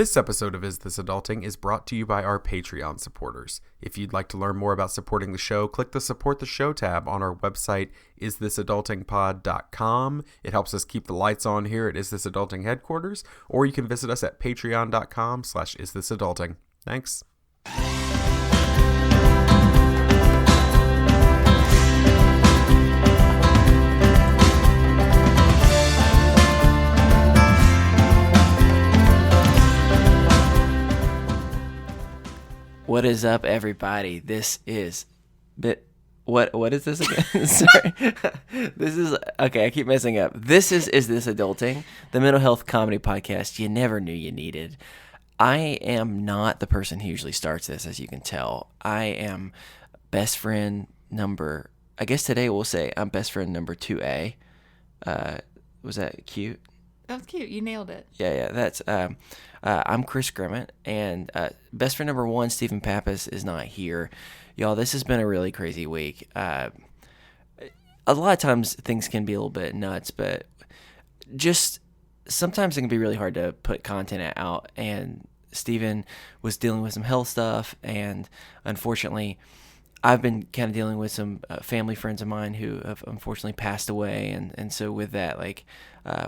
This episode of Is This Adulting is brought to you by our Patreon supporters. If you'd like to learn more about supporting the show, click the Support the Show tab on our website, isthisadultingpod.com. It helps us keep the lights on here at Is This Adulting headquarters, or you can visit us at patreon.com/isthisadulting. Thanks. What is up, everybody? This is what is this again? Sorry. This is okay, I keep messing up. This is This Adulting, the mental health comedy podcast you never knew you needed. I am not the person who usually starts this, as you can tell. I am best friend number, I guess today we'll say I'm best friend number 2A. Was that cute? That was cute. You nailed it. Yeah. That's I'm Chris Grimmett, and best friend number 1, Stephen Pappas, is not here. Y'all, this has been a really crazy week. A lot of times things can be a little bit nuts, but just sometimes it can be really hard to put content out. And Stephen was dealing with some health stuff, and unfortunately, I've been kind of dealing with some family friends of mine who have unfortunately passed away, and so with that,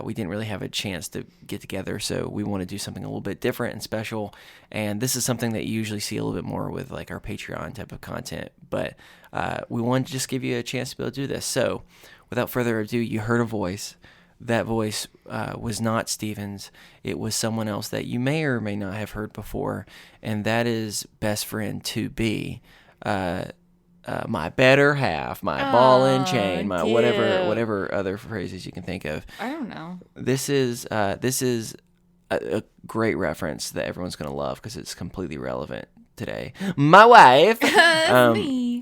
we didn't really have a chance to get together, so we want to do something a little bit different and special, and this is something that you usually see a little bit more with our Patreon type of content, but we wanted to just give you a chance to be able to do this. So without further ado, you heard a voice. That voice was not Steven's. It was someone else that you may or may not have heard before, and that is best friend 2B. My better half, my ball and chain, my whatever other phrases you can think of. I don't know. This is a great reference that everyone's gonna love because it's completely relevant today. My wife, me.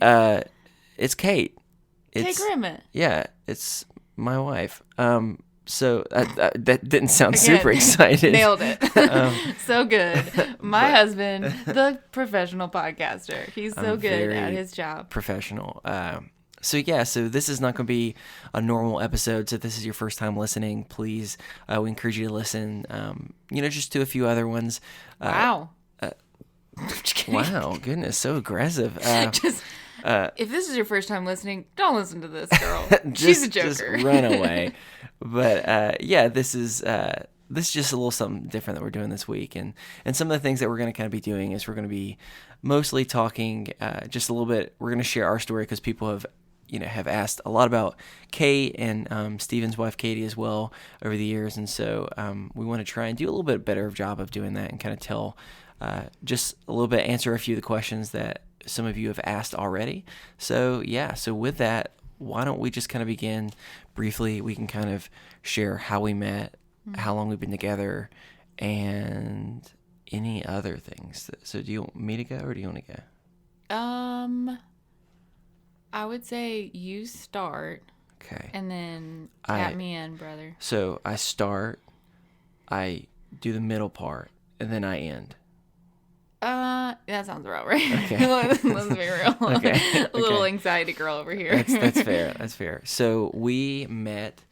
it's Kate. Kate Grimmett. Yeah, it's my wife. So that didn't sound super excited. Nailed it. So good. My husband, the professional podcaster. He's so good at his job. Professional. So this is not going to be a normal episode. So if this is your first time listening, please, we encourage you to listen, just to a few other ones. Wow. Wow, goodness, so aggressive. If this is your first time listening, don't listen to this girl. She's a joker. Just run away. But this is just a little something different that we're doing this week, and some of the things that we're going to kind of be doing is we're going to be mostly talking just a little bit. We're going to share our story because people have asked a lot about Kate and Steven's wife Katie as well over the years, and so we want to try and do a little bit better job of doing that and kind of tell just a little bit, answer a few of the questions that some of you have asked already. So with that, why don't we just kind of begin briefly? We can kind of share how we met, how long we've been together, and any other things. So do you want me to go or do you want to go? I would say you start. Okay. And then tap me in, brother. So I start, I do the middle part, and then I end. That sounds about right. Okay. Let's be real. Okay. A little anxiety girl over here. That's fair. That's fair. So we met,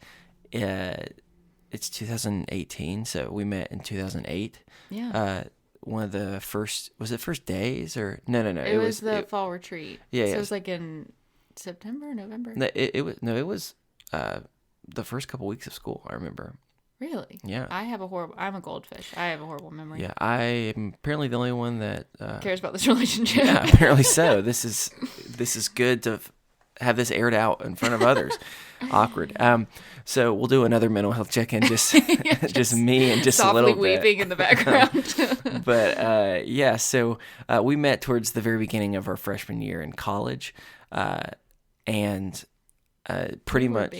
it's 2018, so we met in 2008. Yeah. One of the first days or no. It was the fall retreat. Yeah. So it was like in September, November? No, it was the first couple weeks of school, I remember. Really? Yeah. I'm a goldfish. I have a horrible memory. Yeah, I am apparently the only one that cares about this relationship. Yeah, apparently so. This is good to have this aired out in front of others. Awkward. So we'll do another mental health check-in, just me and just a little bit. Softly weeping in the background. But so we met towards the very beginning of our freshman year in college, and pretty much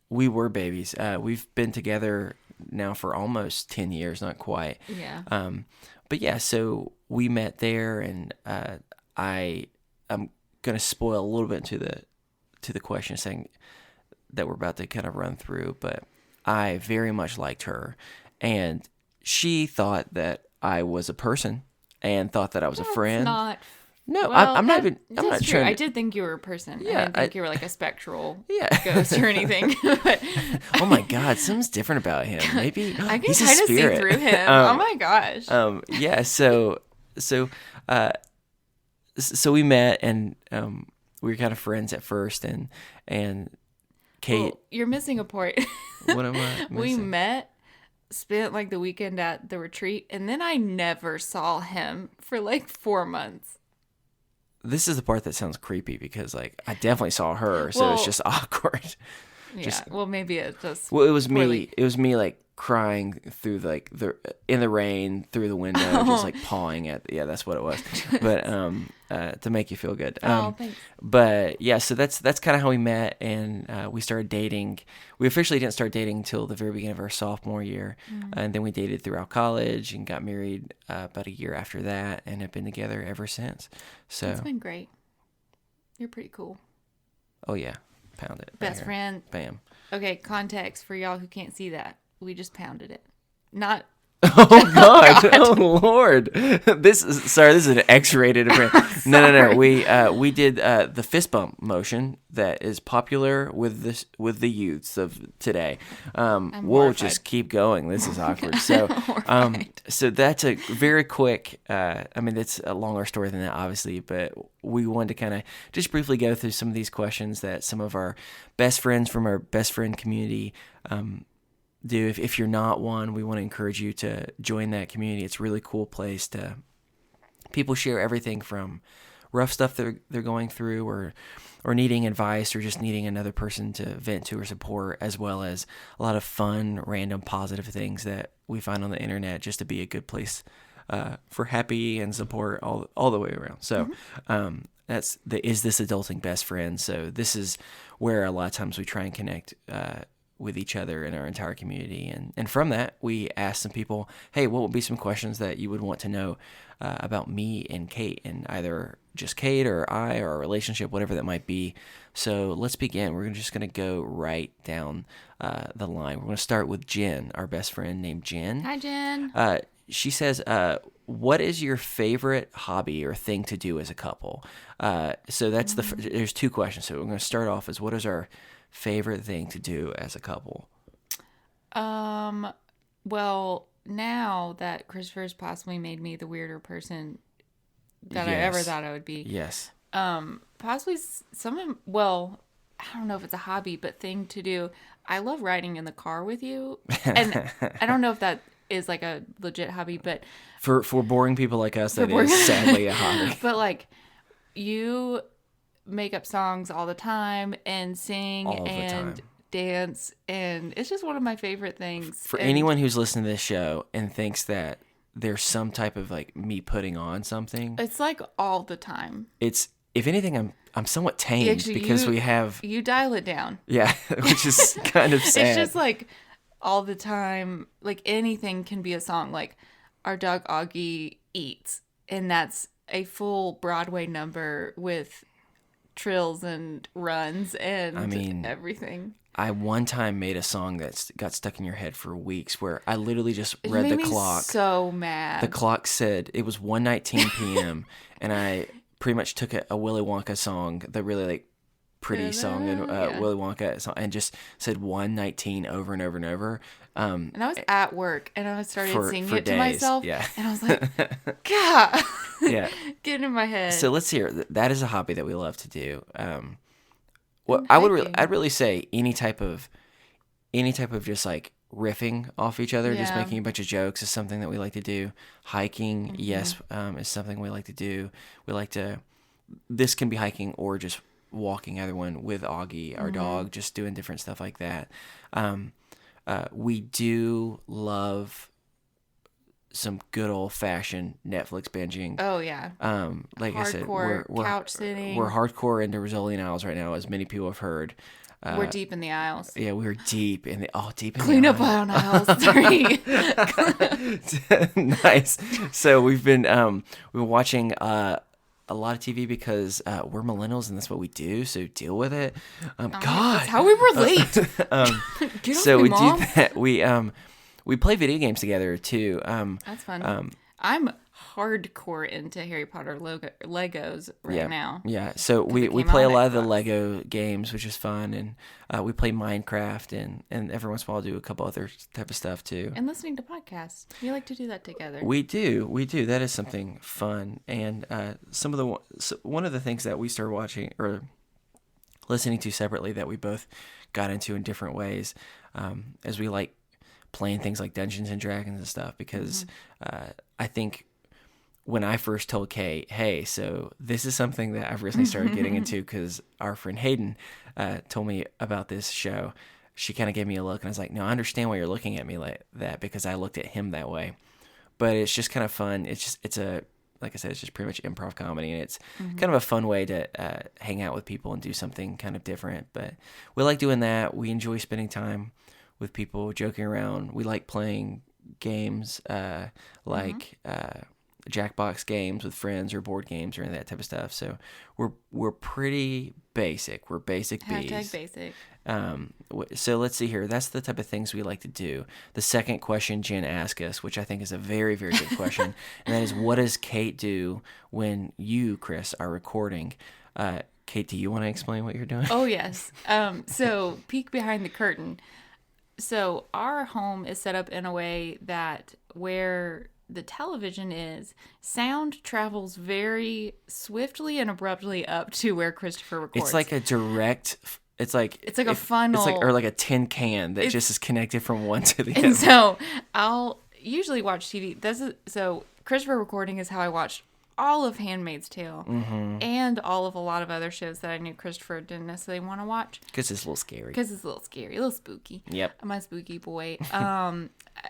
we were babies. We've been together now for almost 10 years, not quite. Yeah. But so we met there, and I'm gonna spoil a little bit to the question saying that we're about to kind of run through, but I very much liked her, and she thought that I was a person and thought that I was a friend. Not No, Well, I'm not even. I'm that's not true. trying. I did think you were a person. Yeah, I didn't think you were like a spectral Yeah. ghost or anything. But Oh my God, something's different about him. Maybe I can he's a kind of see spirit. through him. Oh my gosh. Yeah. So we met, and we were kind of friends at first, and Kate. Well, you're missing a point. What am I missing? We met, spent like the weekend at the retreat, and then I never saw him for like 4 months. This is the part that sounds creepy because like I definitely saw her, so it's Well, just awkward. Yeah. Well, maybe it just. Well, it was poorly. me. It was me like crying through like in the rain through the window, just like pawing at. Yeah, that's what it was. But to make you feel good. Oh, thanks. But yeah, so that's kind of how we met, and we started dating. We officially didn't start dating until the very beginning of our sophomore year, and then we dated throughout college and got married about a year after that, and have been together ever since. So It's been great. You're pretty cool. oh yeah, pound it. Best Banger. friend. Bam. Okay, context for y'all who can't see that. We just pounded it. Not. Oh God! Oh Lord! This is an X-rated. No. We did the fist bump motion that is popular with the youths of today. We'll horrified. just keep going. This is awkward. So so that's a very quick. I mean, it's a longer story than that, obviously, but we wanted to kind of just briefly go through some of these questions that some of our best friends from our best friend community. Do. If you're not one, we want to encourage you to join that community. It's a really cool place to people share everything from rough stuff they're going through or needing advice or just needing another person to vent to or support, as well as a lot of fun, random, positive things that we find on the internet just to be a good place for happy and support all the way around. So that's the Is This Adulting Best Friend? So this is where a lot of times we try and connect with each other in our entire community. And from that, we asked some people, hey, what would be some questions that you would want to know about me and Kate, and either just Kate or I or our relationship, whatever that might be. So let's begin. We're just going to go right down the line. We're going to start with Jen, our best friend named Jen. Hi, Jen. She says, what is your favorite hobby or thing to do as a couple? So that's there's two questions. So we're going to start off as, what is our favorite thing to do as a couple? Well, now that Christopher's possibly made me the weirder person that I ever thought I would be. Yes. Possibly well, I don't know if it's a hobby, but thing to do. I love riding in the car with you. And I don't know if that is like a legit hobby, but for boring people like us, that is sadly a hobby. But like, you make up songs all the time and sing and dance, and it's just one of my favorite things. For anyone who's listening to this show and thinks that there's some type of like me putting on something, it's like all the time. It's, if anything, I'm somewhat tamed. Actually, because you dial it down. Yeah, which is kind of sad. It's just like all the time, like anything can be a song. Like our dog Augie eats, and that's a full Broadway number with trills and runs and everything. I one time made a song that got stuck in your head for weeks, where I literally just read the clock. So mad. The clock said it was 1:19 p.m. and I pretty much took a Willy Wonka song, the really like pretty song, and Willy Wonka song, and just said 1:19 over and over and over. And I was at work, and I started singing it to myself. Yeah. And I was like, God. Yeah. Get in my head. So let's hear. That is a hobby that we love to do. Well, I'd really say any type of just like riffing off each other, just making a bunch of jokes is something that we like to do. Hiking, yes, is something we like to do. We like to. This can be hiking or just walking, either one, with Augie, our dog, just doing different stuff like that. We do love some good old fashioned Netflix binging. Oh yeah. Like hardcore, I said, we're couch sitting. We're hardcore into Rizzolian aisles right now, as many people have heard. We're deep in the aisles. Yeah, we're deep in the clean up on aisles 3. Nice. So we've been watching a lot of TV because we're millennials and that's what we do. So deal with it. God, that's how we relate. So we do that. We play video games together too. That's fun. I'm hardcore into Harry Potter Legos right now. Yeah, so we came play a on lot of the Xbox. Lego games, which is fun, and we play Minecraft, and every once in a while I'll do a couple other type of stuff too. And listening to podcasts. We like to do that together. We do. That is something fun, and one of the things that we started watching or listening to separately that we both got into in different ways, as we like playing things like Dungeons and Dragons and stuff, because I think when I first told Kate, hey, so this is something that I've recently started getting into because our friend Hayden told me about this show, she kind of gave me a look, and I was like, no, I understand why you're looking at me like that, because I looked at him that way. But it's just kind of fun. Like I said, it's just pretty much improv comedy, and it's kind of a fun way to hang out with people and do something kind of different. But we like doing that. We enjoy spending time with people, joking around. We like playing games like Jackbox games with friends or board games or any of that type of stuff. So we're pretty basic. We're basic bees. Hashtag basic. So let's see here. That's the type of things we like to do. The second question Jen asked us, which I think is a very, very good question, and that is, what does Kate do when you, Chris, are recording? Kate, do you want to explain what you're doing? Oh, yes. So peek behind the curtain. So our home is set up in a way that where the television is, sound travels very swiftly and abruptly up to where Christopher records. It's like a direct... It's like a funnel. It's like a tin can that just is connected from one to the and other. So I'll usually watch TV. So Christopher recording is how I watched all of Handmaid's Tale and all of a lot of other shows that I knew Christopher didn't necessarily want to watch. Because it's a little scary. Because it's a little scary, a little spooky. Yep. I'm a spooky boy.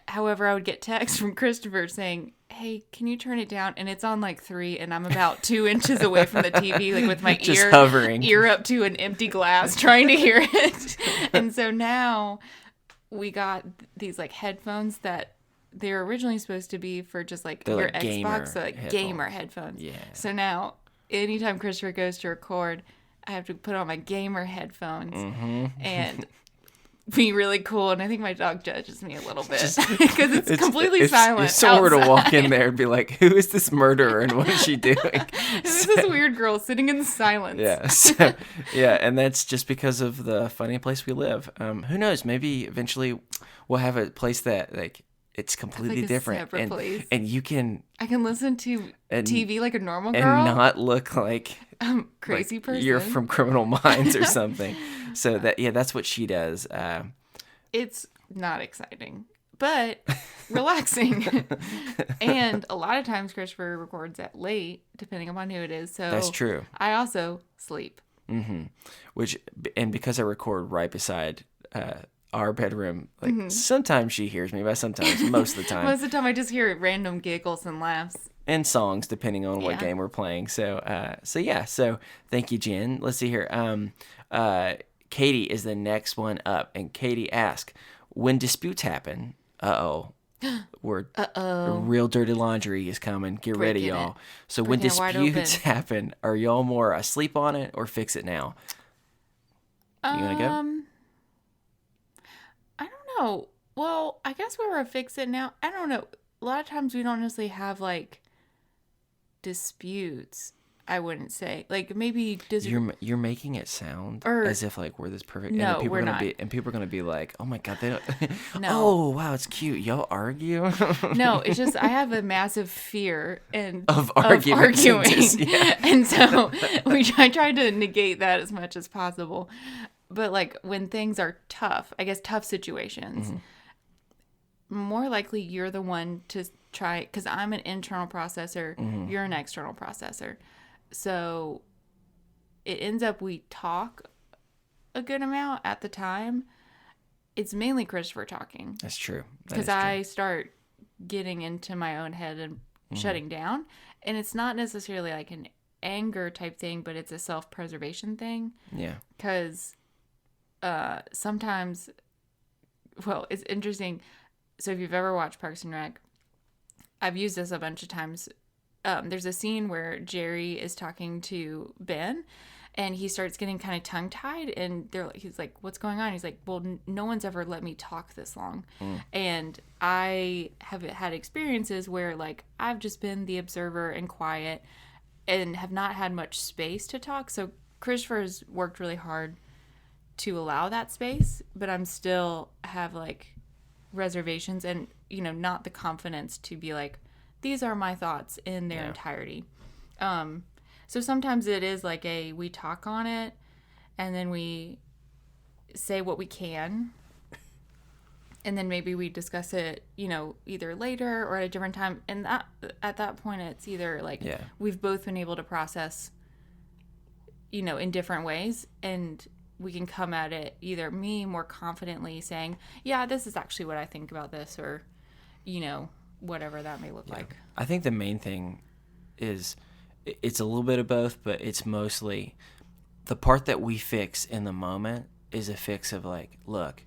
However, I would get texts from Christopher saying, hey, can you turn it down? And it's on like 3, and I'm about 2 inches away from the TV, like with my just hovering. ear up to an empty glass trying to hear it. And so now we got these like headphones that they were originally supposed to be for just like They're your like gamer Xbox, so like headphones. gamer headphones. Yeah. So now anytime Christopher goes to record, I have to put on my gamer headphones and be really cool. And I think my dog judges me a little bit because it's completely silent. If someone were to walk outside. in there and be like, who is this murderer and what is she doing? This is this weird girl sitting in silence. Yeah. So, yeah. And that's just because of the funny place we live. Who knows? Maybe eventually we'll have a place that like it's completely like a different. separate place. And you can I can listen to TV like a normal and girl. not look like crazy person. you're from Criminal Minds or something. So that's what she does. It's not exciting, but relaxing. And a lot of times Christopher records at late, depending upon who it is. So That's true. I also sleep. And because I record right beside our bedroom, like sometimes she hears me, but sometimes most of the time. Most of the time I just hear random giggles and laughs. And songs, depending on what Yeah. game we're playing. So thank you, Jen. Let's see here. Katie is the next one up, and Katie asks, when disputes happen, real dirty laundry is coming. Get ready, Breaking y'all. it. So when Breaking it wide disputes open. happen, are y'all more asleep on it or fix it now? You want to go? I don't know. Well, I guess we're a fix it now. I don't know. A lot of times we don't necessarily have like disputes. I wouldn't say like maybe You're making it sound Or- as if like we're this perfect. No, and people we're are gonna not. be and people are gonna be like, oh my god, they don't. No. Oh wow, it's cute. Y'all argue. No, it's just I have a massive fear Of arguments and arguing, just- yeah. and so I try to negate that as much as possible. But like when things are tough, I guess tough situations, more likely you're the one to try because I'm an internal processor, you're an external processor, so it ends up we talk a good amount at the time. It's mainly Christopher talking. That's true. That Because is true. I start getting into my own head and shutting down. And it's not necessarily like an anger type thing, but it's a self-preservation thing. Yeah. Because sometimes, well, it's interesting. So if you've ever watched Parks and Rec, I've used this a bunch of times. There's a scene where Jerry is talking to Ben, and he starts getting kind of tongue-tied, and he's like, what's going on? He's like, well, no one's ever let me talk this long. And I have had experiences where, like, I've just been the observer and quiet and have not had much space to talk. So Christopher has worked really hard to allow that space, but I'm still have, like, reservations and, you know, not the confidence to be like, these are my thoughts in their entirety. So sometimes it is like we talk on it, and then we say what we can, and then maybe we discuss it, you know, either later or at a different time. And at that point, it's either like we've both been able to process, you know, in different ways, and we can come at it, either me more confidently saying, yeah, this is actually what I think about this, or, you know, whatever that may look like. I think the main thing is it's a little bit of both, but it's mostly the part that we fix in the moment is a fix of, like, look,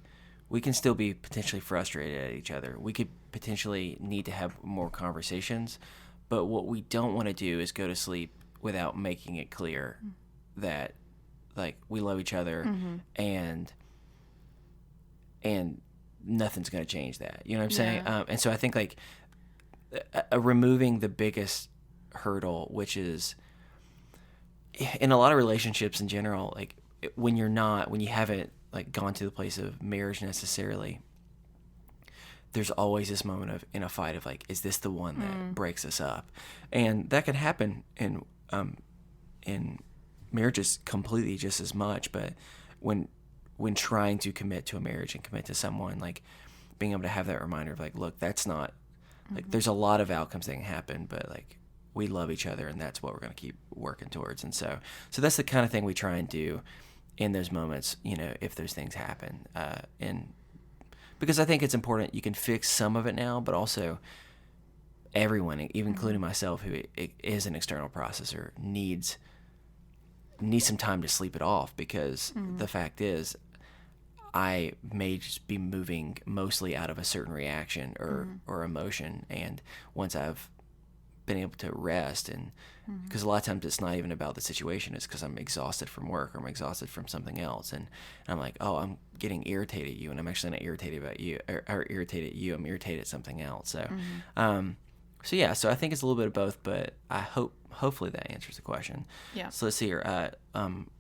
we can still be potentially frustrated at each other. We could potentially need to have more conversations, but what we don't want to do is go to sleep without making it clear that, like, we love each other and nothing's going to change that. You know what I'm saying? And so I think, like, removing the biggest hurdle, which is in a lot of relationships in general, like, when you haven't, like, gone to the place of marriage necessarily, there's always this moment in a fight of, like, is this the one that breaks us up? And that can happen in marriages completely just as much. But when trying to commit to a marriage and commit to someone, like, being able to have that reminder of, like, look, that's not, like, there's a lot of outcomes that can happen, but, like, we love each other, and that's what we're going to keep working towards. And so that's the kind of thing we try and do in those moments, you know, if those things happen. And because I think it's important, you can fix some of it now, but also everyone, even including myself, who is an external processor, needs some time to sleep it off, because the fact is, I may just be moving mostly out of a certain reaction or emotion, and once I've been able to rest, and because a lot of times it's not even about the situation, it's because I'm exhausted from work or I'm exhausted from something else, and I'm like, oh, I'm getting irritated at you, and I'm actually not irritated about you or irritated at you, I'm irritated at something else. So so I think it's a little bit of both, but I hopefully that answers the question. Yeah. So let's see here.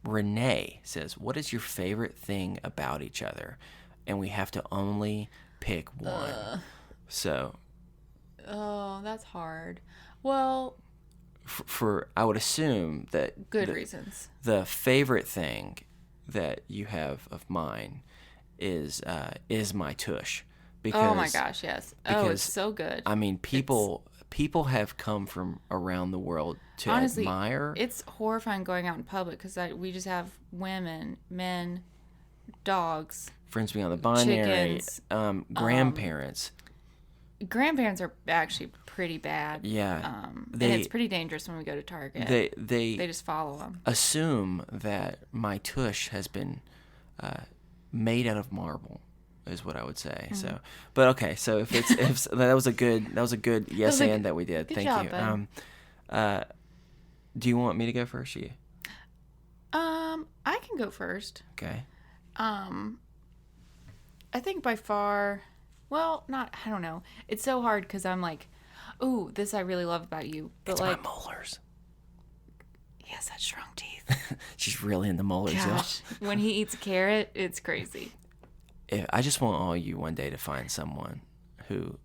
Renee says, what is your favorite thing about each other? And we have to only pick one. Oh, that's hard. Well, for I would assume that good reasons. The favorite thing that you have of mine is my tush. Because, oh my gosh, yes. Oh, it's so good. I mean, people have come from around the world to admire. It's horrifying going out in public because we just have women, men, dogs, friends beyond the binary, chickens, grandparents. Grandparents are actually pretty bad. Yeah. And it's pretty dangerous when we go to Target. They just follow them. Assume that my tush has been made out of marble, is what I would say. So, but okay. So if that was a good yes and that we did. Thank job, you. bud. Do you want me to go first? Or you? I can go first. Okay. I think by far, well, I don't know. It's so hard because I'm like, ooh, this I really love about you. But it's like, my molars. He has such strong teeth. She's really into molars. Gosh, when he eats a carrot, it's crazy. I just want all you one day to find someone who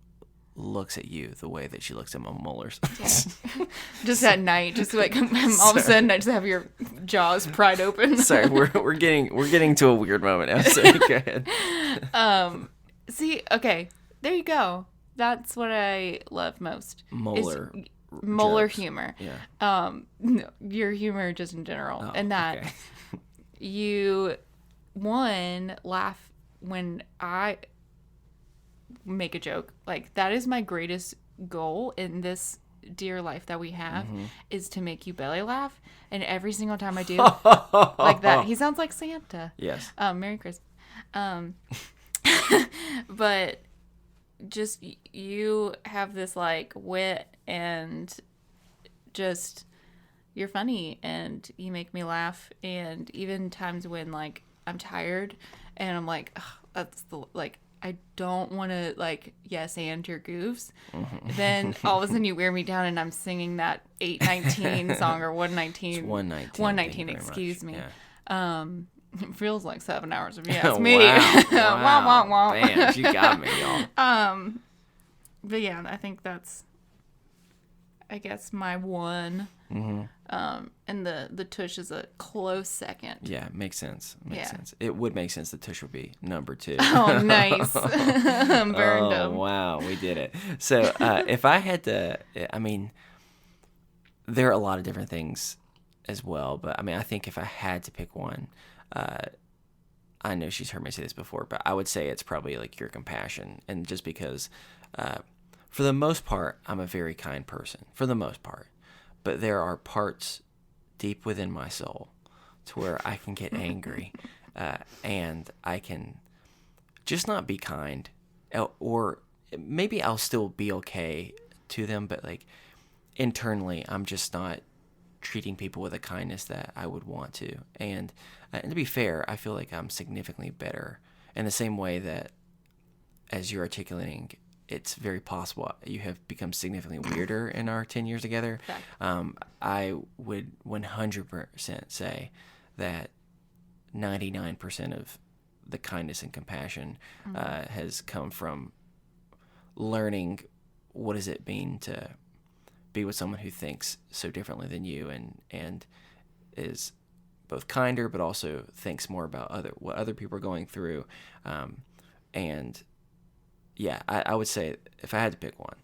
looks at you the way that she looks at my molars. Yeah. Just at night, just like all of a sudden, I just have your jaws pried open. Sorry, we're getting to a weird moment now. So go ahead. See, okay, there you go. That's what I love most. Molar jokes. Humor. Yeah. No, your humor just in general, and that okay. you laugh when I make a joke. Like, that is my greatest goal in this dear life that we have, is to make you belly laugh. And every single time I do like that, he sounds like Santa. Yes. Merry Christmas. But just, you have this like wit and just you're funny and you make me laugh. And even times when like I'm tired and I'm like, ugh, that's the like I don't want to like yes and your goofs. Then all of a sudden you wear me down and I'm singing that 819 song or 119. It's 119. 119. Excuse me. Yeah. It feels like 7 hours if you ask me. Wow. Wah, wah, wah. Bam, you got me, y'all. But yeah, I think that's, I guess, my one. And the tush is a close second. Yeah, makes sense. Makes sense. It would make sense that tush would be number 2. Oh, nice. Burned them. Wow, we did it. So if I had to, I mean, there are a lot of different things as well, but I mean, I think if I had to pick one, I know she's heard me say this before, but I would say it's probably like your compassion. And just because, for the most part, I'm a very kind person, for the most part. But there are parts deep within my soul to where I can get angry and I can just not be kind. Or maybe I'll still be okay to them, but like internally, I'm just not treating people with a kindness that I would want to. And to be fair, I feel like I'm significantly better in the same way that, as you're articulating, it's very possible you have become significantly weirder in our 10 years together. I would 100% say that 99% of the kindness and compassion has come from learning what does it mean to be with someone who thinks so differently than you and is both kinder but also thinks more about what other people are going through. And yeah, I would say if I had to pick one.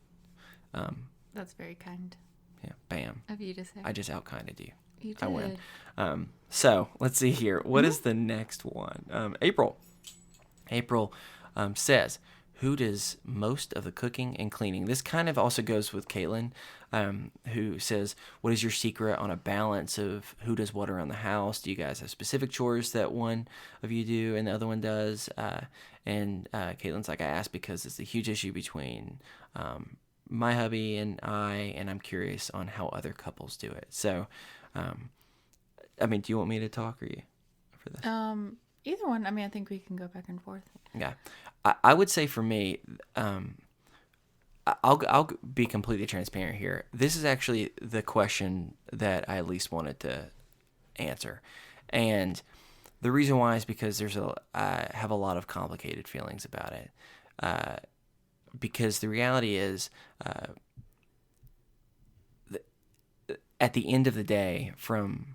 That's very kind. Yeah, bam. Of you to say. I just out-kinded you. You did. I win. So let's see here. What is the next one? April. April says, who does most of the cooking and cleaning? This kind of also goes with Caitlin, who says, what is your secret on a balance of who does what around the house? Do you guys have specific chores that one of you do and the other one does? And Caitlin's like, I asked because it's a huge issue between my hubby and I'm curious on how other couples do it. So, I mean, do you want me to talk or you for this? Either one. I mean, I think we can go back and forth. Yeah. I would say for me, I'll be completely transparent here. This is actually the question that I at least wanted to answer. And the reason why is because I have a lot of complicated feelings about it. Because the reality is, at the end of the day, from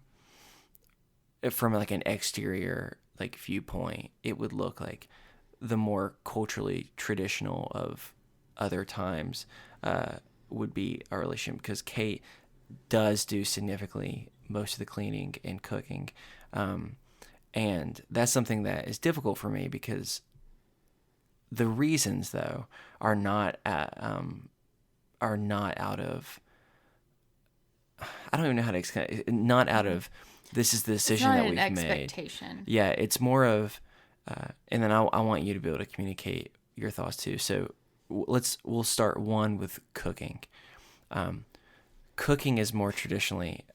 like an exterior like viewpoint, it would look like the more culturally traditional of other times would be our relationship, because Kate does do significantly most of the cleaning and cooking. And that's something that is difficult for me because the reasons, though, are not out of, I don't even know how to explain, not out of, this is the decision that we've made. Expectation. Yeah, it's more of, and then I want you to be able to communicate your thoughts too. So we'll start one with cooking. Cooking is more traditionally,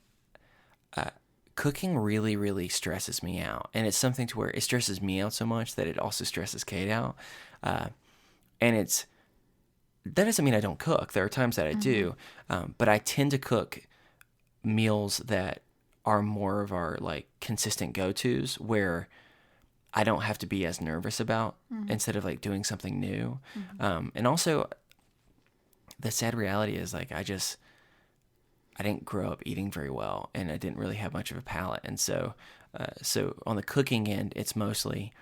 cooking really, really stresses me out. And it's something to where it stresses me out so much that it also stresses Kate out. And that doesn't mean I don't cook. There are times that I do, but I tend to cook meals that are more of our like consistent go-tos where I don't have to be as nervous about instead of like doing something new. And also the sad reality is like, I didn't grow up eating very well and I didn't really have much of a palate. And so on the cooking end, it's mostly,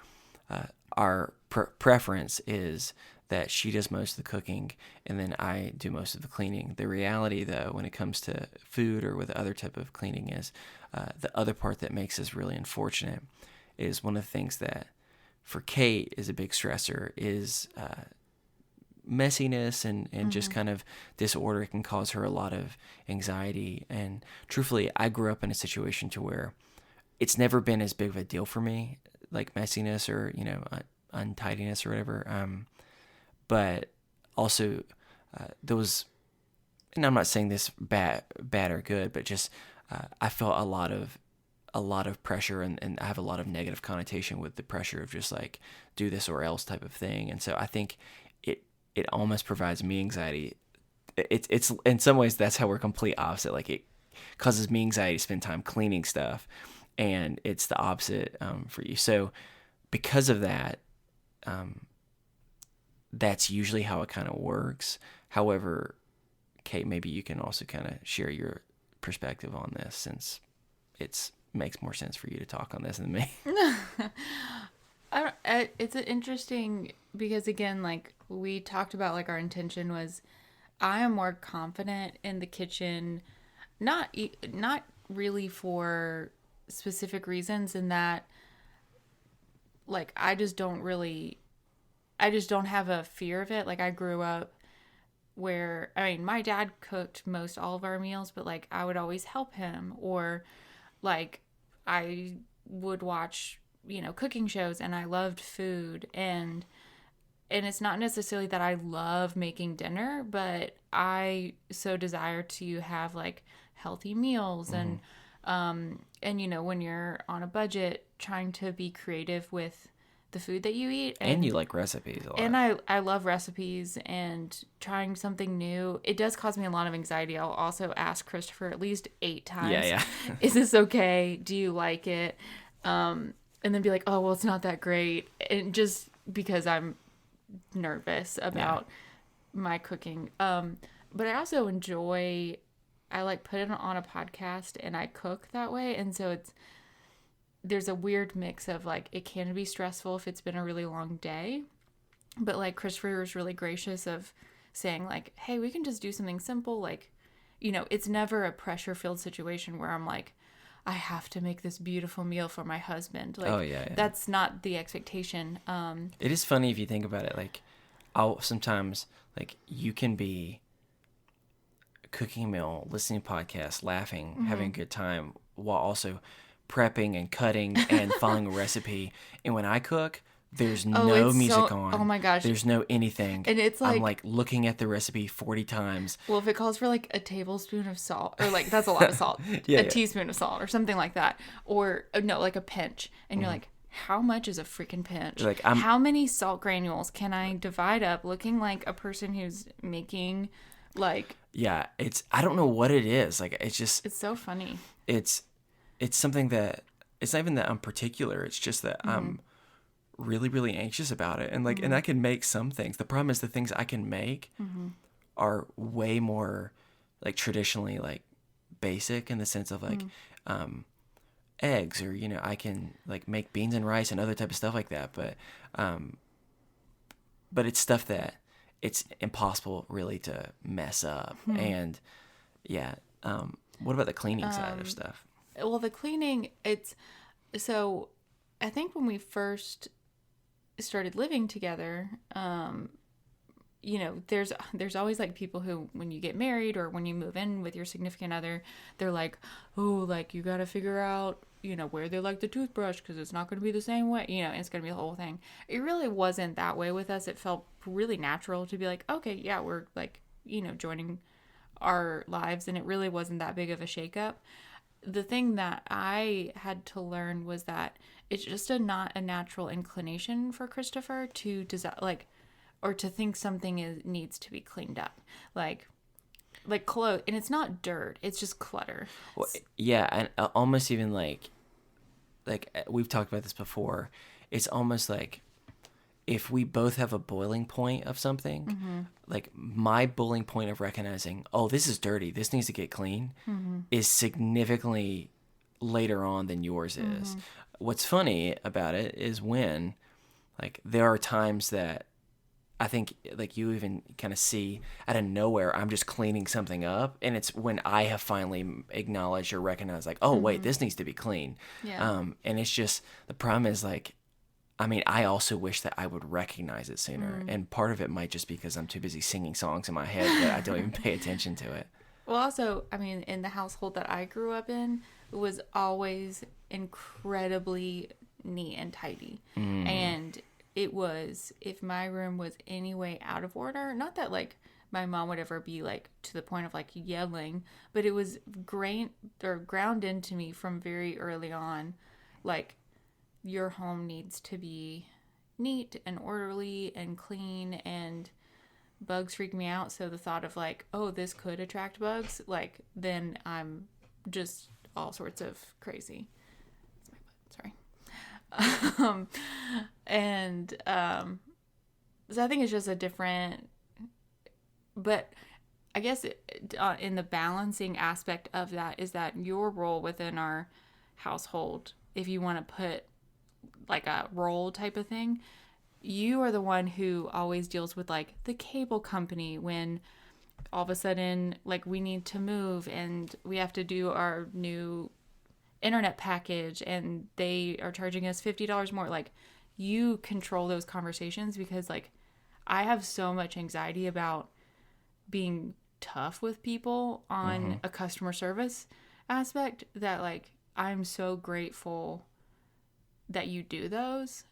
our preference is that she does most of the cooking and then I do most of the cleaning. The reality, though, when it comes to food or with other type of cleaning is the other part that makes us really unfortunate is one of the things that for Kate is a big stressor is messiness and just kind of disorder. It can cause her a lot of anxiety. And truthfully, I grew up in a situation to where it's never been as big of a deal for me, like messiness or, untidiness or whatever. But also there was, and I'm not saying this bad or good, but just I felt a lot of pressure, and I have a lot of negative connotation with the pressure of just like do this or else type of thing. And so I think it almost provides me anxiety. It's in some ways that's how we're complete opposite. Like it causes me anxiety to spend time cleaning stuff, and it's the opposite for you. So because of that, that's usually how it kind of works. However, Kate, maybe you can also kind of share your perspective on this, since it makes more sense for you to talk on this than me. It's interesting because, again, like we talked about, like our intention was I am more confident in the kitchen, not really for specific reasons, in that like I just don't have a fear of it. Like I grew up where, I mean, my dad cooked most all of our meals, but like I would always help him, or like I would watch, cooking shows, and I loved food, and it's not necessarily that I love making dinner, but I so desire to have like healthy meals, and when you're on a budget, trying to be creative with the food that you eat, and you like recipes a lot. And I love recipes, and trying something new, it does cause me a lot of anxiety. I'll also ask Christopher at least 8 times, yeah. Is this okay? Do you like it? And then be like, oh, well, it's not that great. And just because I'm nervous about my cooking. But I also enjoy, I like put it on a podcast and I cook that way. And so there's a weird mix of like, it can be stressful if it's been a really long day. But like Christopher was really gracious of saying like, hey, we can just do something simple. Like, it's never a pressure filled situation where I'm like, I have to make this beautiful meal for my husband. Like, that's not the expectation. It is funny if you think about it. Like, I'll sometimes, like, you can be cooking a meal, listening to podcasts, laughing, having a good time, while also prepping and cutting and following a recipe. And when I cook, there's no music on. Oh my gosh. There's no anything. And it's like, I'm like looking at the recipe 40 times. Well, if it calls for like a tablespoon of salt, or like that's a lot of salt, a teaspoon of salt or something like that, or no, like a pinch, and you're like, how much is a freaking pinch? Like, how many salt granules can I divide up looking like a person who's making like... Yeah, I don't know what it is. Like, it's just... It's so funny. It's something that, it's not even that I'm particular. It's just that I'm really, really anxious about it. And like, and I can make some things. The problem is the things I can make are way more like traditionally like basic, in the sense of like eggs, or, I can like make beans and rice and other type of stuff like that. But it's stuff that it's impossible really to mess up. And what about the cleaning side of stuff? Well, the cleaning, so I think when we first started living together, there's always like people who, when you get married or when you move in with your significant other, they're like, oh, like you got to figure out, where they like the toothbrush, because it's not going to be the same way, and it's going to be the whole thing. It really wasn't that way with us. It felt really natural to be like, okay, yeah, we're like, joining our lives, and it really wasn't that big of a shakeup. The thing that I had to learn was that it's just not a natural inclination for Christopher to or to think something needs to be cleaned up, like clothes, and it's not dirt, it's just clutter. Well, yeah, and almost even like we've talked about this before. It's almost like if we both have a boiling point of something, like my boiling point of recognizing, oh, this is dirty, this needs to get clean, is significantly later on than yours is. What's funny about it is when, like, there are times that I think, like, you even kind of see out of nowhere, I'm just cleaning something up, and it's when I have finally acknowledged or recognized, like, oh, wait, this needs to be clean. Yeah. And it's just, the problem is, like, I mean, I also wish that I would recognize it sooner. And part of it might just be because I'm too busy singing songs in my head that I don't even pay attention to it. Well, also, I mean, in the household that I grew up in, it was always incredibly neat and tidy. And it was, if my room was any way out of order, not that like my mom would ever be like to the point of like yelling, but it was ground into me from very early on, like your home needs to be neat and orderly and clean, and bugs freak me out. So the thought of like, oh, this could attract bugs, like then I'm just all sorts of crazy. Sorry. So I think it's just a different, but I guess in the balancing aspect of that is that your role within our household, if you want to put like a role type of thing, you are the one who always deals with like the cable company when all of a sudden like we need to move and we have to do our new internet package and they are charging us $50 more. Like you control those conversations, because like I have so much anxiety about being tough with people on a customer service aspect that like I'm so grateful that you do those,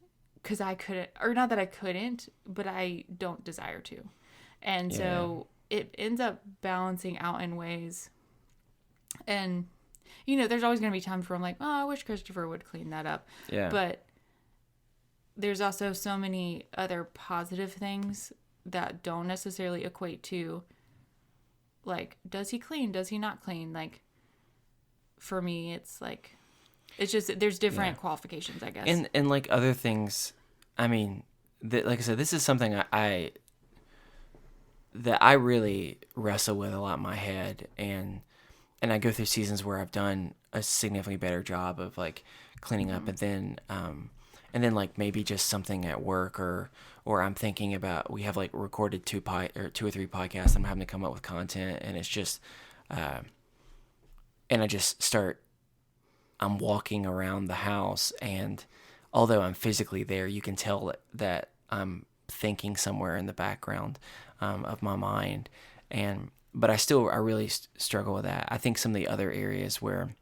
because I couldn't, or not that I couldn't, but I don't desire to. And so it ends up balancing out in ways. And, you know, there's always going to be times where I'm like, oh, I wish Christopher would clean that up. Yeah. But there's also so many other positive things that don't necessarily equate to, like, does he clean? Does he not clean? Like, for me, it's like, it's just, there's different qualifications, I guess. And like other things, I mean, like I said, this is something that I really wrestle with a lot in my head, and I go through seasons where I've done a significantly better job of like cleaning up, and then like maybe just something at work or I'm thinking about, we have like recorded 2 or 3 podcasts. I'm having to come up with content, and it's just, and I just I'm walking around the house, and although I'm physically there, you can tell that I'm thinking somewhere in the background of my mind, but I really struggle with that. I think some of the other areas where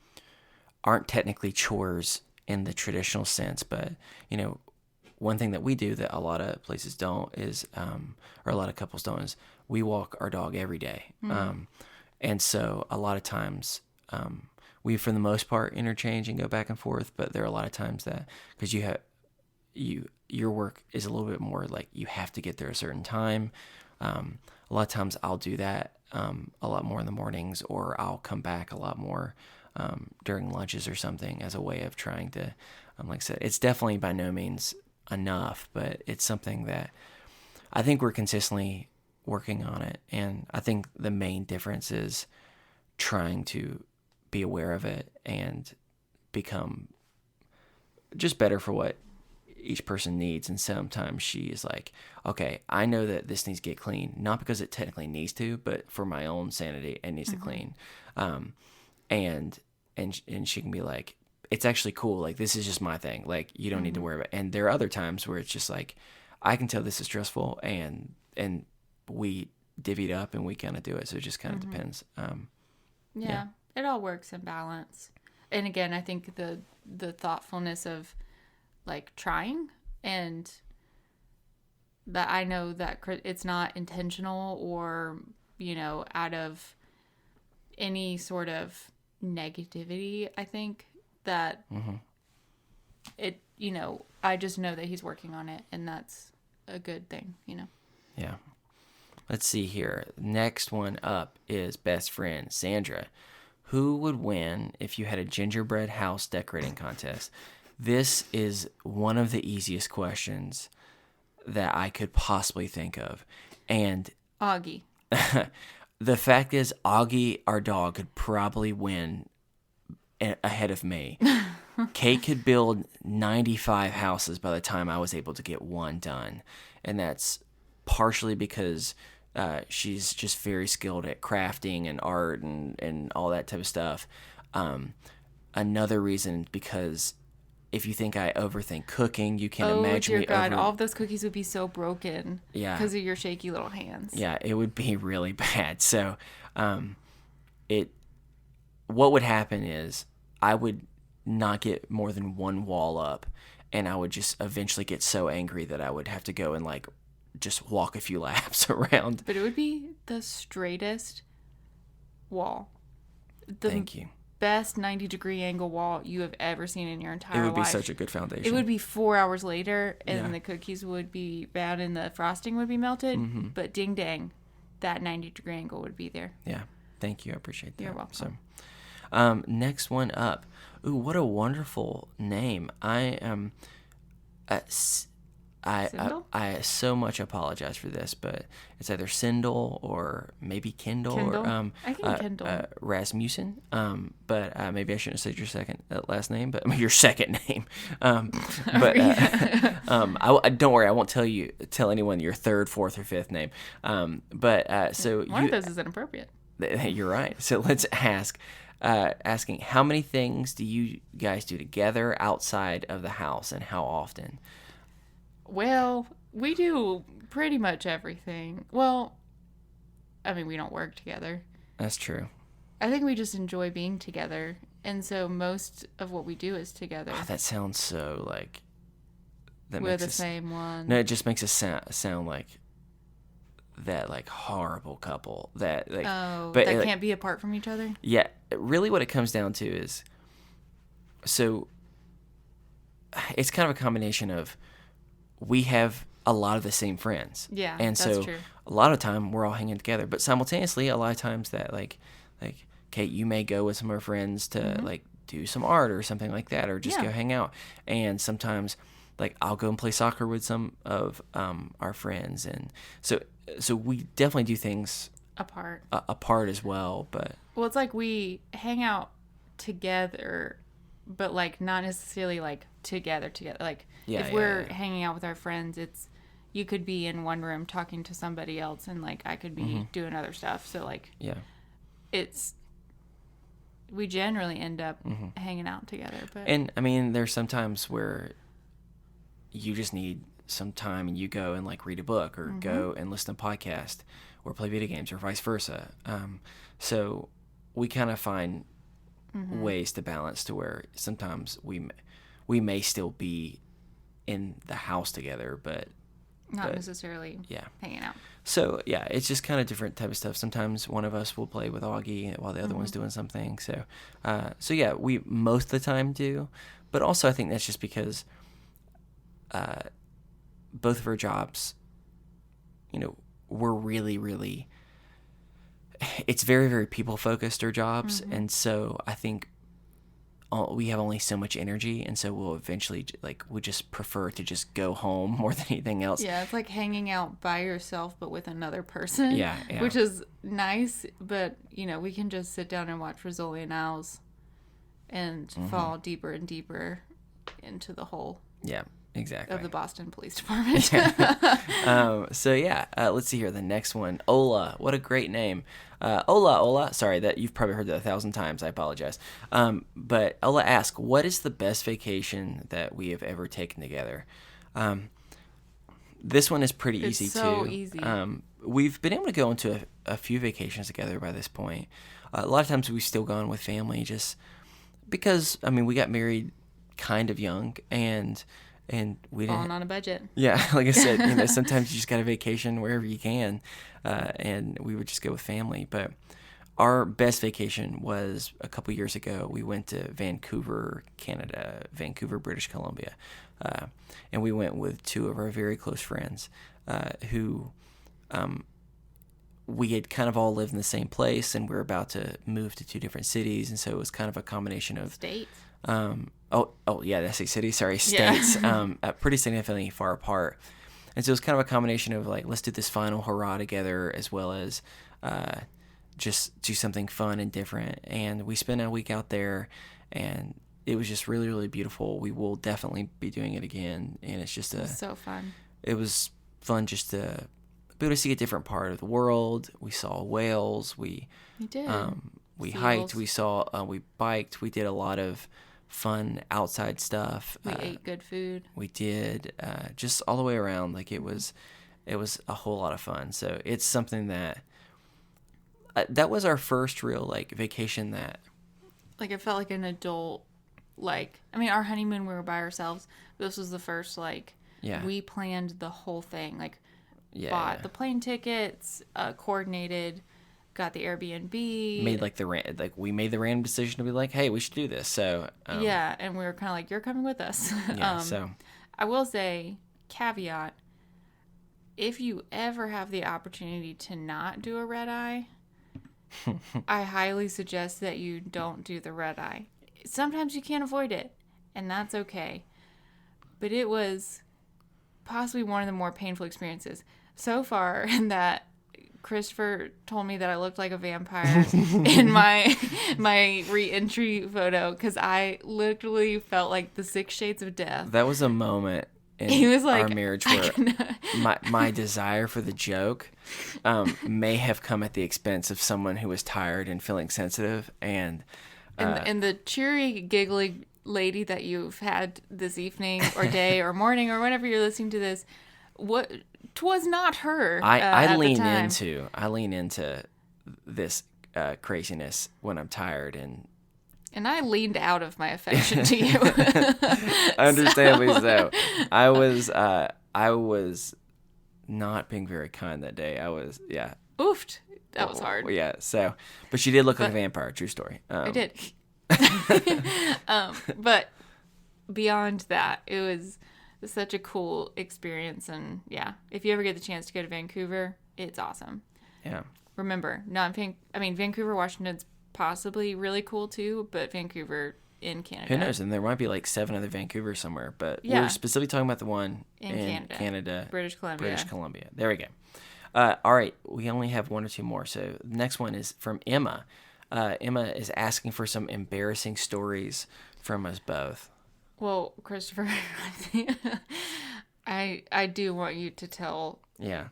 aren't technically chores in the traditional sense, but you know, one thing that we do that a lot of places don't is, or a lot of couples don't, is we walk our dog every day. And so a lot of times, we, for the most part, interchange and go back and forth, but there are a lot of times that, because your work is a little bit more like you have to get there a certain time. A lot of times I'll do that a lot more in the mornings, or I'll come back a lot more during lunches or something, as a way of trying to, like I said, it's definitely by no means enough, but it's something that I think we're consistently working on it. And I think the main difference is trying to be aware of it and become just better for what each person needs. And sometimes she is like, okay, I know that this needs to get clean, not because it technically needs to, but for my own sanity, it needs to clean. And she can be like, it's actually cool. Like, this is just my thing. Like, you don't need to worry about it. And there are other times where it's just like, I can tell this is stressful, and we divvy it up and we kind of do it. So it just kind of depends. Yeah, it all works in balance. And again, I think the thoughtfulness of like trying, and that I know that it's not intentional or, you know, out of any sort of negativity. I think that it, you know, I just know that he's working on it, and that's a good thing, you know? Yeah. Let's see here. Next one up is best friend Sandra. Who would win if you had a gingerbread house decorating contest? This is one of the easiest questions that I could possibly think of. And Augie. The fact is, Augie, our dog, could probably win ahead of me. Kate could build 95 houses by the time I was able to get one done. And that's partially because she's just very skilled at crafting and art and all that type of stuff. Another reason, because if you think I overthink cooking, you can imagine me. Oh, dear God, all of those cookies would be so broken. Yeah. Because of your shaky little hands. Yeah, it would be really bad. So, what would happen is I would not get more than one wall up, and I would just eventually get so angry that I would have to go and like just walk a few laps around. But it would be the straightest wall. The Thank you. best 90-degree angle wall you have ever seen in your entire life. It would be such a good foundation. It would be 4 hours later, and Yeah. the cookies would be bad and the frosting would be melted. Mm-hmm. But ding dang, that 90-degree angle would be there. Yeah. Thank you. I appreciate that. You're welcome. So, next one up. Ooh, what a wonderful name. I am. Sindel? I so much apologize for this, but it's either Sindel or maybe Kindle. Kindle? Or, I think Kindle. Rasmussen. But maybe I shouldn't have said your second last name, but your second name. But don't worry, I won't tell anyone your third, fourth, or fifth name. So one of those is inappropriate. You're right. So let's asking how many things do you guys do together outside of the house, and how often? Well, we do pretty much everything. Well, I mean, we don't work together. That's true. I think we just enjoy being together. And so most of what we do is together. Oh, that sounds so like... We're the same one. No, it just makes us sound like that like horrible couple that like... Oh, but that can't be apart from each other? Yeah. Really what it comes down to is... So it's kind of a combination of... We have a lot of the same friends. Yeah, and that's so true. A lot of time we're all hanging together. But simultaneously, a lot of times that like Kate, you may go with some of her friends to like do some art or something like that, or just go hang out. And sometimes like I'll go and play soccer with some of our friends, and so we definitely do things apart as well. But well, it's like we hang out together, but like not necessarily like together. Like if we're hanging out with our friends, it's you could be in one room talking to somebody else, and like I could be doing other stuff. So like we generally end up hanging out together. But and I mean, there's sometimes where you just need some time and you go and like read a book or go and listen to a podcast or play video games or vice versa. So we kind of find ways to balance to where sometimes we may still be in the house together, but not necessarily hanging out. So yeah, it's just kind of different type of stuff. Sometimes one of us will play with Augie while the other one's doing something. So yeah, we most of the time do, but also I think that's just because both of our jobs, we're really, really, it's very, very people focused, our jobs. And so I think we have only so much energy, and so we'll eventually we just prefer to just go home more than anything else. Yeah, it's like hanging out by yourself but with another person. Yeah. Which is nice, but we can just sit down and watch Rizzoli and Owls and fall deeper and deeper into the hole. Yeah, exactly. Of the Boston Police Department. So yeah, let's see here. The next one, Ola. What a great name. Ola. Sorry, that you've probably heard that 1,000 times. I apologize. But Ola asks, what is the best vacation that we have ever taken together? This one is pretty easy too. It's so easy. We've been able to go into a few vacations together by this point. A lot of times we've still gone with family just because, we got married kind of young and we didn't... Falling on a budget. Yeah, like I said, sometimes you just got a vacation wherever you can, and we would just go with family. But our best vacation was a couple years ago. We went to Vancouver, Canada, Vancouver, British Columbia, and we went with two of our very close friends who we had kind of all lived in the same place, and we were about to move to two different cities, and so it was kind of a combination of... States. Oh yeah, that's a city. Sorry, states. Yeah. Pretty significantly far apart, and so it's kind of a combination of like, let's do this final hurrah together, as well as just do something fun and different. And we spent a week out there, and it was just really, really beautiful. We will definitely be doing it again, and it's just so fun. It was fun just to be able to see a different part of the world. We saw whales. We did. We Seals. hiked. We saw. We biked. We did a lot of fun outside stuff. We ate good food. We did, just all the way around. Like it was a whole lot of fun. So it's something that was our first real like vacation that like it felt like an adult. Like our honeymoon we were by ourselves. This was the first we planned the whole thing. Like bought the plane tickets, coordinated, got the Airbnb. We made the random decision to be like, hey, we should do this. So yeah, and we were kind of like, you're coming with us. Yeah. So I will say, caveat: if you ever have the opportunity to not do a red eye, I highly suggest that you don't do the red eye. Sometimes you can't avoid it, and that's okay. But it was possibly one of the more painful experiences so far, in that Christopher told me that I looked like a vampire in my re-entry photo, because I literally felt like the 6 shades of death. that was a moment in He was like, our marriage where my desire for the joke may have come at the expense of someone who was tired and feeling sensitive. And the cheery, giggly lady that you've had this evening or day or morning or whenever you're listening to this, twas not her. I lean into this craziness when I'm tired, and I leaned out of my affection to you. Understandably so. I was not being very kind that day. Oofed. That was hard. Yeah. So, but she did look like a vampire. True story. I did. But beyond that, it was such a cool experience. And yeah, if you ever get the chance to go to Vancouver, it's awesome. Yeah. Remember, Vancouver, Washington's possibly really cool too, but Vancouver in Canada. Who knows? And there might be like 7 other Vancouver somewhere, but Yeah. we're specifically talking about the one in Canada. British Columbia. There we go. All right. We only have 1 or 2 more. So the next one is from Emma. Emma is asking for some embarrassing stories from us both. Well, Christopher, I do want you to tell. Yeah.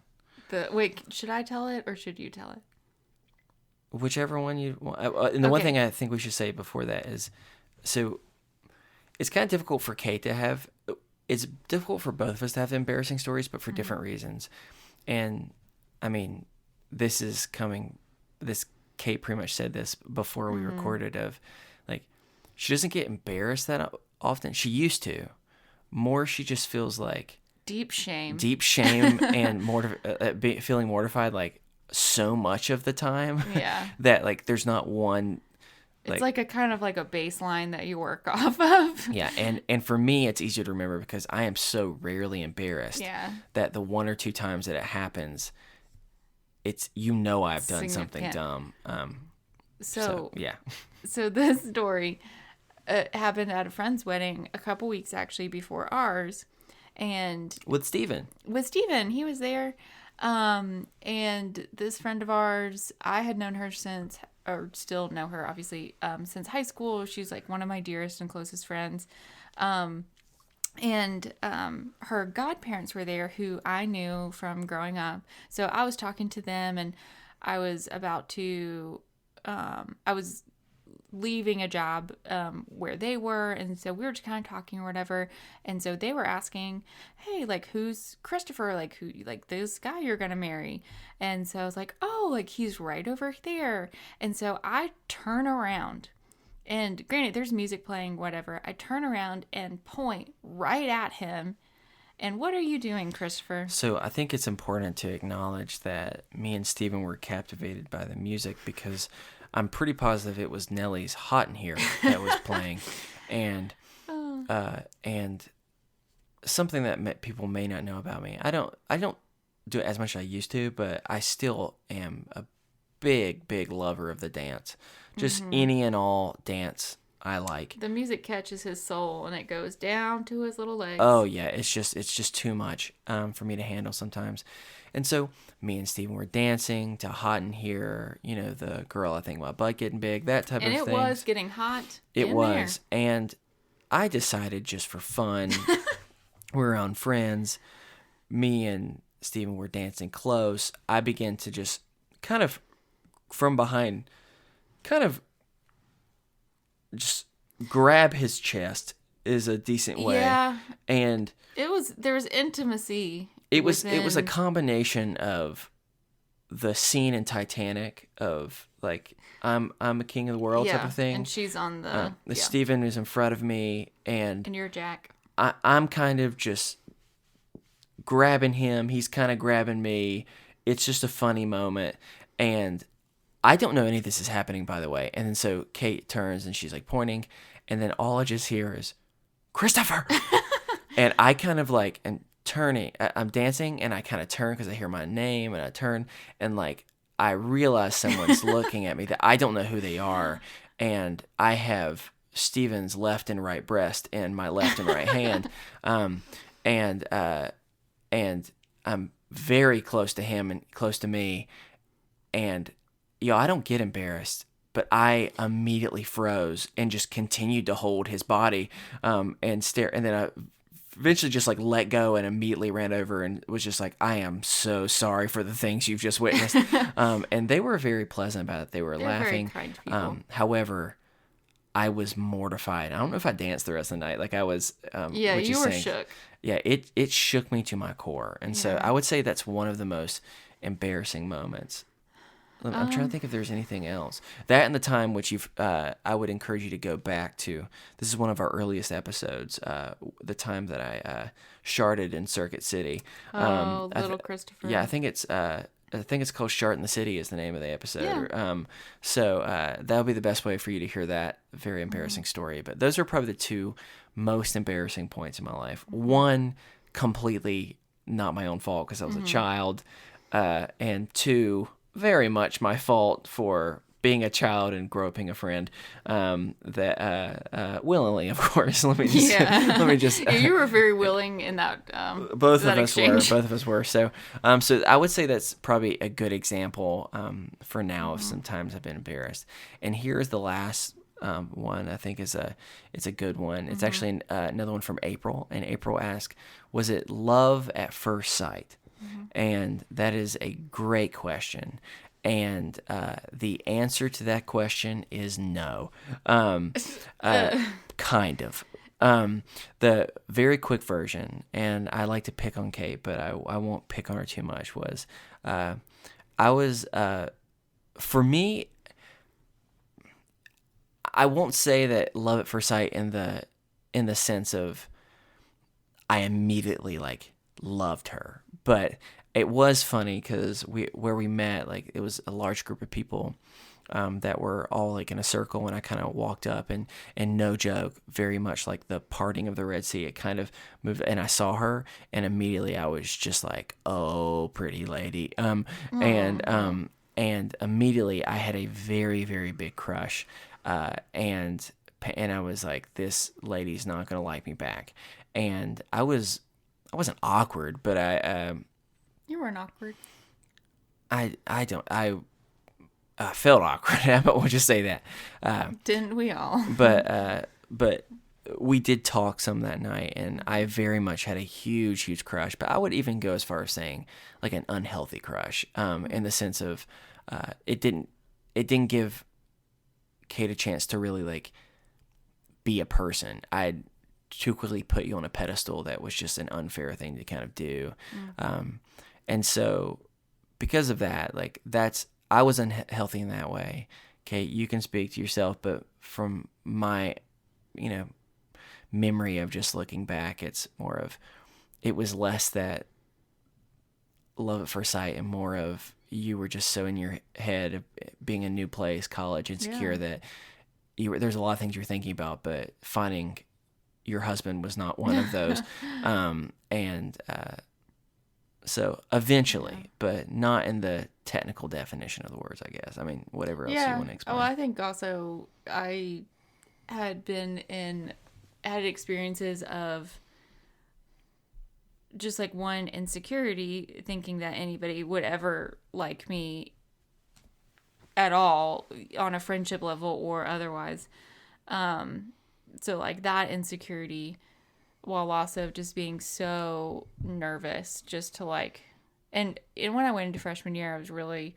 Wait, should I tell it or should you tell it? Whichever one you want. And the one thing I think we should say before that is, so it's kind of difficult for Kate to have. It's difficult for both of us to have embarrassing stories, but for different reasons. And I mean, this Kate pretty much said this before we recorded, of like, she doesn't get embarrassed that often. She used to. More, she just feels like deep shame and feeling mortified like so much of the time. Yeah. That like there's not one. It's like a kind of like a baseline that you work off of. Yeah, and for me, it's easier to remember because I am so rarely embarrassed. Yeah. That the 1 or 2 times that it happens, it's I've done something dumb. So yeah. So this story happened at a friend's wedding a couple weeks actually before ours, and with Steven, he was there, and this friend of ours, I had known her since, or still know her obviously, since high school. She's like one of my dearest and closest friends. And her godparents were there, who I knew from growing up. So I was talking to them, and I was about to, I was leaving a job where they were, and so we were just kind of talking or whatever. And so they were asking, hey, like, who's Christopher? Like, who, like, this guy you're gonna marry? And so I was like, oh, like, he's right over there. And so I turn around. And granted, there's music playing, whatever. I turn around and point right at him. And what are you doing, Christopher? So I think it's important to acknowledge that me and Steven were captivated by the music, because I'm pretty positive it was Nelly's "Hot in Here" that was playing. And something that people may not know about me, I don't do it as much as I used to, but I still am a big lover of the dance. Just any and all dance I like. The music catches his soul, and it goes down to his little legs. Oh yeah, it's just too much for me to handle sometimes. And so me and Steven were dancing to "Hot in Here," the Girl I Think My Butt Getting Big, that type of thing. And it was getting hot. It was. There. And I decided, just for fun, we're around friends, me and Steven were dancing close. I began to just kind of from behind, just grab his chest is a decent way. Yeah. And there was intimacy. It was a combination of the scene in Titanic of like I'm a king of the world type of thing. And she's on the Steven is in front of me, and you're Jack. I'm kind of just grabbing him. He's kind of grabbing me. It's just a funny moment. And I don't know any of this is happening, by the way. And then so Kate turns and she's like pointing. And then all I just hear is, Christopher. And I kind of like am turning. I'm dancing and I kind of turn because I hear my name and I turn. And like I realize someone's looking at me that I don't know who they are. And I have Steven's left and right breast in my left and right hand. And I'm very close to him and close to me. And, I don't get embarrassed, but I immediately froze and just continued to hold his body and stare. And then I eventually just like let go and immediately ran over and was just like, I am so sorry for the things you've just witnessed. And they were very pleasant about it. They were laughing. Very kind people. However, I was mortified. I don't know if I danced the rest of the night. Like I was. Yeah, you were shook. Yeah, it shook me to my core. And so I would say that's one of the most embarrassing moments. I'm trying to think if there's anything else. That and the time which I would encourage you to go back to. This is one of our earliest episodes. The time that I sharted in Circuit City. Little Christopher. Yeah, I think it's called "Shart in the City" is the name of the episode. Yeah. So that'll be the best way for you to hear that very embarrassing story. But those are probably the two most embarrassing points in my life. One, completely not my own fault because I was a child, and two, very much my fault for being a child and groping a friend, that willingly, of course. Let me just. Yeah, you were very willing in that. Both that of us exchange. were. Both of us were. So, so I would say that's probably a good example for now of sometimes I've been embarrassed. And here's the last one. I think it's a good one. It's actually another one from April. And April asked, "Was it love at first sight?" And that is a great question. And the answer to that question is no. Kind of. The very quick version, and I like to pick on Kate, but I won't pick on her too much, was for me, I won't say that love at first sight in the sense of I immediately like loved her. But it was funny because where we met, like it was a large group of people that were all like in a circle, and I kind of walked up and no joke, very much like the parting of the Red Sea, it kind of moved, and I saw her, and immediately I was just like, oh, pretty lady, and immediately I had a very, very big crush, and I was like, this lady's not gonna like me back, and I wasn't awkward, but You weren't awkward. I felt awkward, but we'll just say that. Didn't we all? But we did talk some that night, and I very much had a huge, huge crush. But I would even go as far as saying like an unhealthy crush, in the sense of it didn't give Kate a chance to really like be a person. I'd too quickly put you on a pedestal that was just an unfair thing to kind of do. And so because of that, like I was unhealthy in that way. Okay. You can speak to yourself, but from my, memory of just looking back, it was less that love at first sight and more of you were just so in your head of being a new place, college, insecure that there's a lot of things you're thinking about, but finding your husband was not one of those. So eventually, but not in the technical definition of the words, I guess. I mean, whatever else you want to explain. Oh, I think also I had had experiences of just like one, insecurity, thinking that anybody would ever like me at all on a friendship level or otherwise. So like that insecurity, while also just being so nervous just to like, and when I went into freshman year, I was really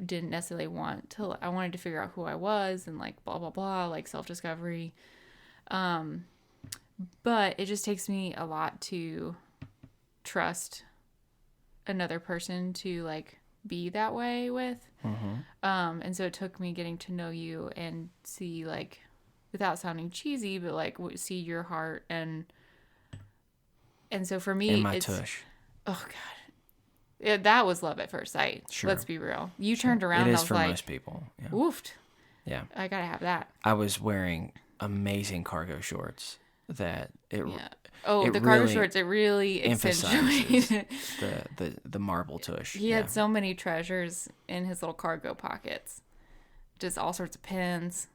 didn't necessarily I wanted to figure out who I was and like blah, blah, blah, like self-discovery. But it just takes me a lot to trust another person to like be that way with. And so it took me getting to know you and see like, without sounding cheesy, but like see your heart and so for me, and my tush. Oh God. Yeah, that was love at first sight. Sure. Let's be real. You turned around It and I is was for like, most people. Yeah. woofed. Yeah. I gotta have that. I was wearing amazing cargo shorts that it Yeah. Oh, it the cargo really shorts, it really emphasizes accentuated. the marble tush. He had so many treasures in his little cargo pockets. Just all sorts of pens,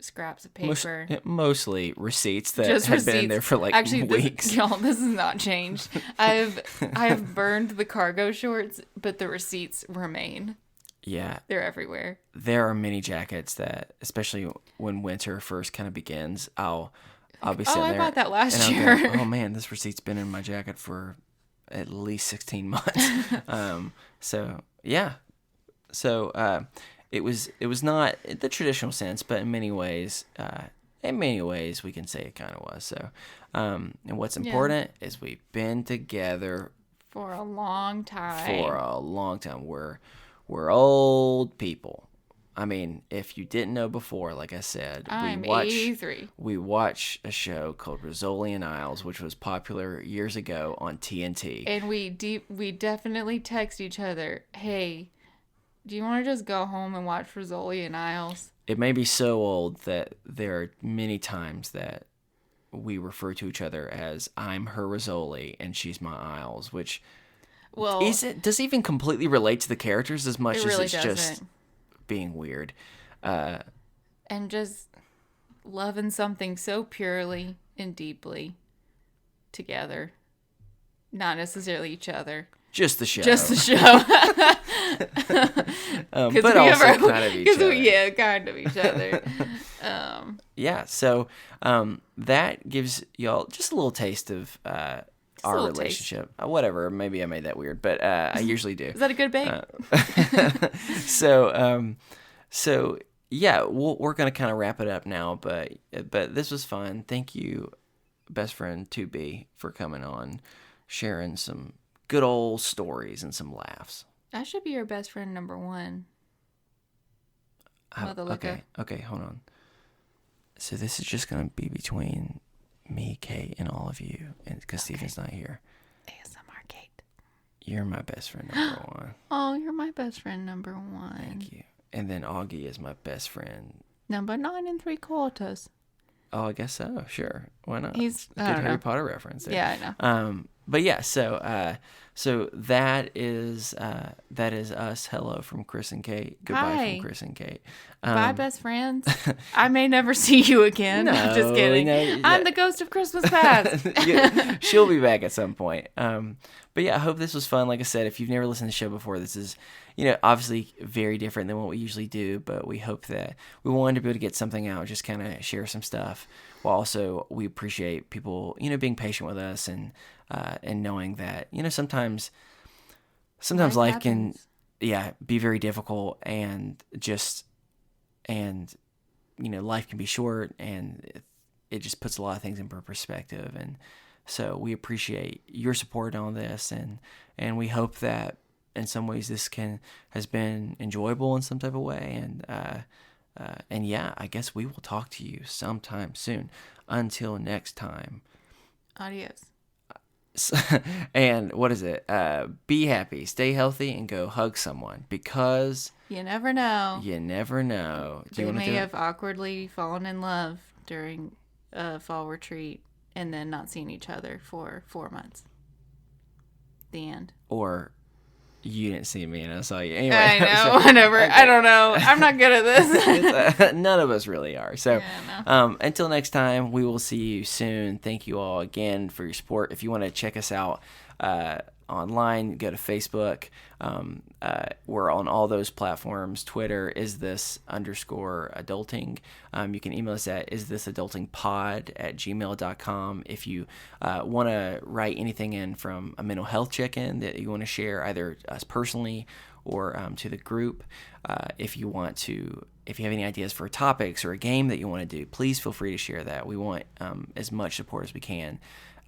scraps of paper. Mostly receipts that Just had been in there for like Actually, weeks. Y'all, this has not changed. I've burned the cargo shorts, but the receipts remain. Yeah. They're everywhere. There are many jackets that, especially when winter first kind of begins, I'll be sitting there. I bought that last and year. I'll go, oh man, this receipt's been in my jacket for at least 16 months. So yeah. So it was not the traditional sense, but in many ways we can say it kind of was. So and what's important is we've been together for a long time. We're old people. I mean, if you didn't know before, like I said, I'm 83. We watch a show called Rizzoli and Isles, which was popular years ago on TNT. And we definitely text each other, hey, do you want to just go home and watch Rizzoli and Isles? It may be so old that there are many times that we refer to each other as I'm her Rizzoli and she's my Isles, which does it even completely relate to the characters as much really as it's just being weird. And just loving something so purely and deeply together. Not necessarily each other. Just the show. But also kind of each other. Yeah, kind of each other. Yeah, so that gives y'all just a little taste of our relationship. Whatever, maybe I made that weird, but I usually do. Is that a good bait? So yeah, we're gonna kind of wrap it up now, but this was fun. Thank you, best friend 2B, for coming on, sharing some good old stories and some laughs. I should be your best friend number 1. Okay, hold on. So this is just gonna be between me, Kate, and all of you, and because Steven's not here. ASMR Kate. You're my best friend number 1. Oh, you're my best friend number 1. Thank you. And then Augie is my best friend. Number 9 3/4. Oh, I guess so. Sure, why not? He's a good Harry Potter reference there. Yeah, I know. But yeah, so that is us. Hello from Chris and Kate. Goodbye from Chris and Kate. Bye, best friends. I may never see you again. No, just kidding. No, I'm the ghost of Christmas past. She'll be back at some point. But yeah, I hope this was fun. Like I said, if you've never listened to the show before, this is, obviously very different than what we usually do, but we hope that we wanted to be able to get something out, just kind of share some stuff, while also we appreciate people, being patient with us and knowing that, sometimes life can, be very difficult and life can be short and it just puts a lot of things in perspective. And so we appreciate your support on this and we hope that in some ways this has been enjoyable in some type of way. And yeah, I guess we will talk to you sometime soon. Until next time. Adios. And what is it? Be happy, stay healthy, and go hug someone, because you never know. They may have awkwardly fallen in love during a fall retreat and then not seen each other for 4 months. The end. Or you didn't see me and I saw you. Anyway, I know, whatever. Okay. I don't know. I'm not good at this. None of us really are. So until next time, we will see you soon. Thank you all again for your support. If you want to check us out online, go to Facebook. We're on all those platforms. Twitter, _adulting. You can email us at isthisadultingpod@gmail.com. If you want to write anything in from a mental health check-in that you want to share, either us personally or to the group. If you have any ideas for topics or a game that you want to do, please feel free to share that. We want as much support as we can.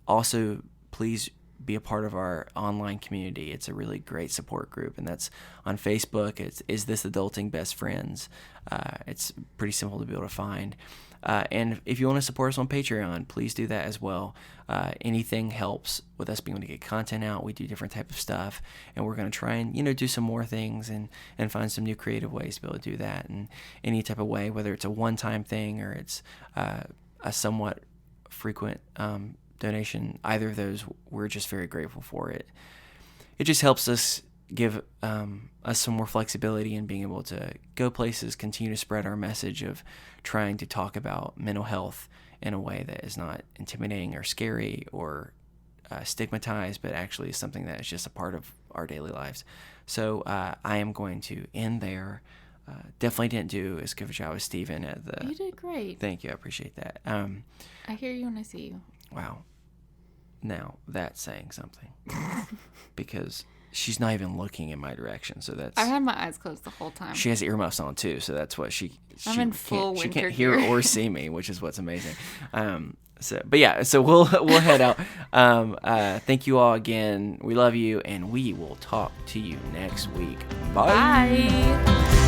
Also, please be a part of our online community. It's a really great support group, and that's on Facebook. It's Is This Adulting Best Friends? It's pretty simple to be able to find. And if you want to support us on Patreon, please do that as well. Anything helps with us being able to get content out. We do different type of stuff, and we're going to try and, do some more things and find some new creative ways to be able to do that in any type of way, whether it's a one-time thing or it's a somewhat frequent donation. Either of those, we're just very grateful for it. It just helps us give us some more flexibility in being able to go places, continue to spread our message of trying to talk about mental health in a way that is not intimidating or scary or stigmatized, but actually is something that is just a part of our daily lives. So I am going to end there. Definitely didn't do as good a job as Steven at the... You did great. Thank you. I appreciate that. I hear you when I see you. Wow. Now, that's saying something. Because she's not even looking in my direction, so that's... I had my eyes closed the whole time. She has earmuffs on, too, so that's what she in full she winter can't hear gear. or see me, which is what's amazing. So we'll head out. Thank you all again. We love you, and we will talk to you next week. Bye. Bye.